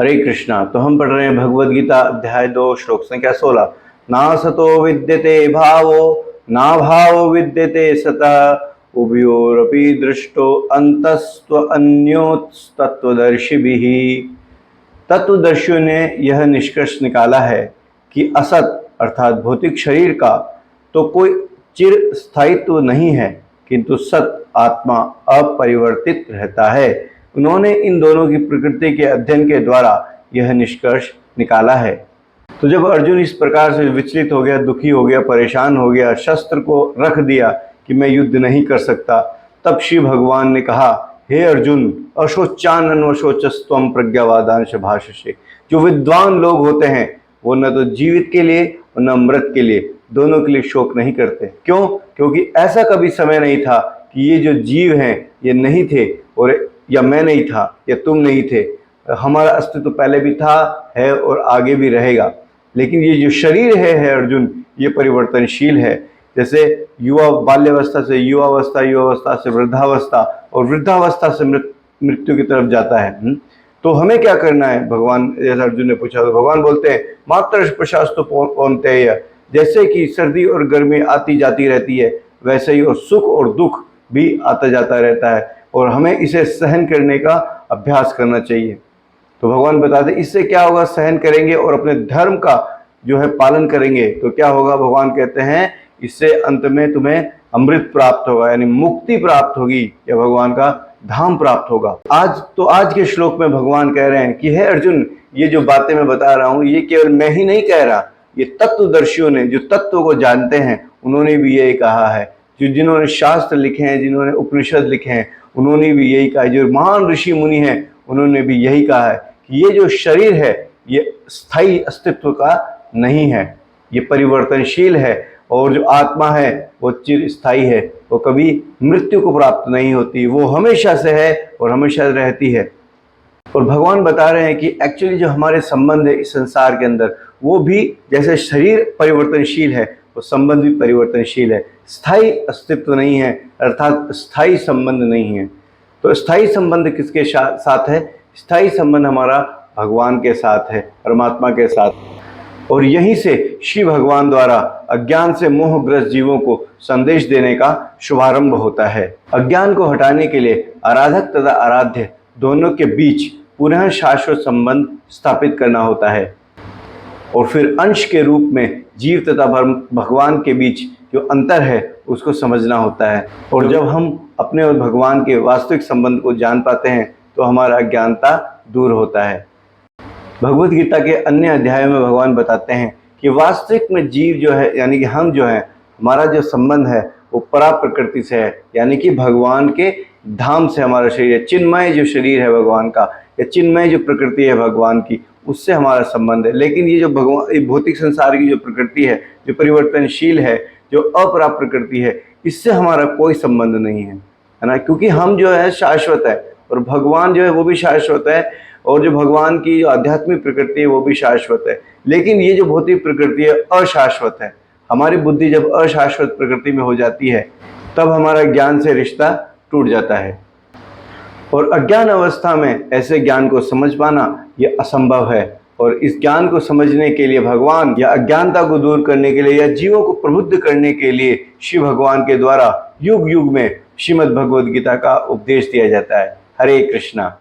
हरे कृष्णा। तो हम पढ़ रहे हैं भगवद गीता अध्याय 2 श्लोक संख्या 16। ना सतो विद्यते भावो ना भावो विद्यते सतः उभयोरपि दृष्टो अंतस्त्वन्योतत्त्वदर्शिभिः। तत्वदर्शियों ने यह निष्कर्ष निकाला है कि असत अर्थात भौतिक शरीर का तो कोई चिर स्थायित्व नहीं है, किंतु सत आत्मा अपरिवर्तित रहता है। उन्होंने इन दोनों की प्रकृति के अध्ययन के द्वारा यह निष्कर्ष निकाला है। तो जब अर्जुन इस प्रकार से विचलित हो गया, दुखी हो गया, परेशान हो गया, शस्त्र को रख दिया कि मैं युद्ध नहीं कर सकता, तब श्री भगवान ने कहा, हे अर्जुन, अशोचानन्वशोचस्त्वं प्रज्ञावादांश भाषसे। जो विद्वान लोग होते हैं वो न तो जीवित के लिए और न मृत के लिए, दोनों के लिए शोक नहीं करते। क्यों? क्योंकि ऐसा कभी समय नहीं था कि ये जो जीव हैं ये नहीं थे, और या मैं नहीं था या तुम नहीं थे। हमारा अस्तित्व पहले भी था, है और आगे भी रहेगा। लेकिन ये जो शरीर है अर्जुन, ये परिवर्तनशील है। जैसे युवा बाल्यावस्था से युवावस्था, युवावस्था से वृद्धावस्था और वृद्धावस्था से मृत्यु की तरफ जाता है। तो हमें क्या करना है? भगवान, जैसा अर्जुन ने पूछा तो भगवान बोलते हैं, मात्र प्रशास्तु कौन्तेय। जैसे कि सर्दी और गर्मी आती जाती रहती है, वैसे ही और सुख और दुख भी आता जाता रहता है, और हमें इसे सहन करने का अभ्यास करना चाहिए। तो भगवान बताते इससे क्या होगा? सहन करेंगे और अपने धर्म का जो है पालन करेंगे तो क्या होगा? भगवान कहते हैं इससे अंत में तुम्हें अमृत प्राप्त होगा, यानी मुक्ति प्राप्त होगी, या भगवान का धाम प्राप्त होगा। आज के श्लोक में भगवान कह रहे हैं कि हे अर्जुन, ये जो बातें मैं बता रहा हूँ ये केवल मैं ही नहीं कह रहा, ये तत्वदर्शियों ने, जो तत्व को जानते हैं, उन्होंने भी यही कहा है। जिन्होंने शास्त्र लिखे हैं, जिन्होंने उपनिषद लिखे हैं, उन्होंने भी यही कहा है। जो महान ऋषि मुनि हैं उन्होंने भी यही कहा है कि ये जो शरीर है ये स्थायी अस्तित्व का नहीं है, ये परिवर्तनशील है, और जो आत्मा है वो चिर स्थायी है, वो कभी मृत्यु को प्राप्त नहीं होती, वो हमेशा से है और हमेशा रहती है। और भगवान बता रहे हैं कि एक्चुअली जो हमारे संबंध है इस संसार के अंदर, वो भी जैसे शरीर परिवर्तनशील है, वो संबंध भी परिवर्तनशील है। स्थायी अस्तित्व नहीं है, अर्थात स्थायी संबंध नहीं है। तो स्थायी संबंध किसके साथ है? स्थायी संबंध हमारा भगवान के साथ है, परमात्मा के साथ। और यहीं से श्री भगवान द्वारा अज्ञान से मोहग्रस्त जीवों को संदेश देने का शुभारंभ होता है। अज्ञान को हटाने के लिए आराधक तथा आराध्य दोनों के बीच पुनः शाश्वत संबंध स्थापित करना होता है, और फिर अंश के रूप में जीव तथा भगवान के बीच जो अंतर है उसको समझना होता है। और जब हम अपने और भगवान के वास्तविक संबंध को जान पाते हैं तो हमारा अज्ञानता दूर होता है। भगवद गीता के अन्य अध्यायों में भगवान बताते हैं कि वास्तविक में जीव जो है, यानी कि हम जो है, हमारा जो संबंध है वो परा प्रकृति से है, यानी कि भगवान के धाम से हमारा शरीर है। चिन्मय जो शरीर है भगवान का, या चिन्मय जो प्रकृति है भगवान की, उससे हमारा संबंध है। लेकिन ये जो भगवान भौतिक संसार की जो प्रकृति है, जो परिवर्तनशील है, जो अपरा प्रकृति है, इससे हमारा कोई संबंध नहीं है ना, क्योंकि हम जो है शाश्वत है, और भगवान जो है वो भी शाश्वत है, और जो भगवान की जो आध्यात्मिक प्रकृति है वो भी शाश्वत है। लेकिन ये जो भौतिक प्रकृति है अशाश्वत है। हमारी बुद्धि जब अशाश्वत प्रकृति में हो जाती है तब हमारा ज्ञान से रिश्ता टूट जाता है, और अज्ञान अवस्था में ऐसे ज्ञान को समझ पाना ये असंभव है। और इस ज्ञान को समझने के लिए भगवान, या अज्ञानता को दूर करने के लिए, या जीवों को प्रबुद्ध करने के लिए श्री भगवान के द्वारा युग युग में श्रीमद् भगवद गीता का उपदेश दिया जाता है। हरे कृष्णा।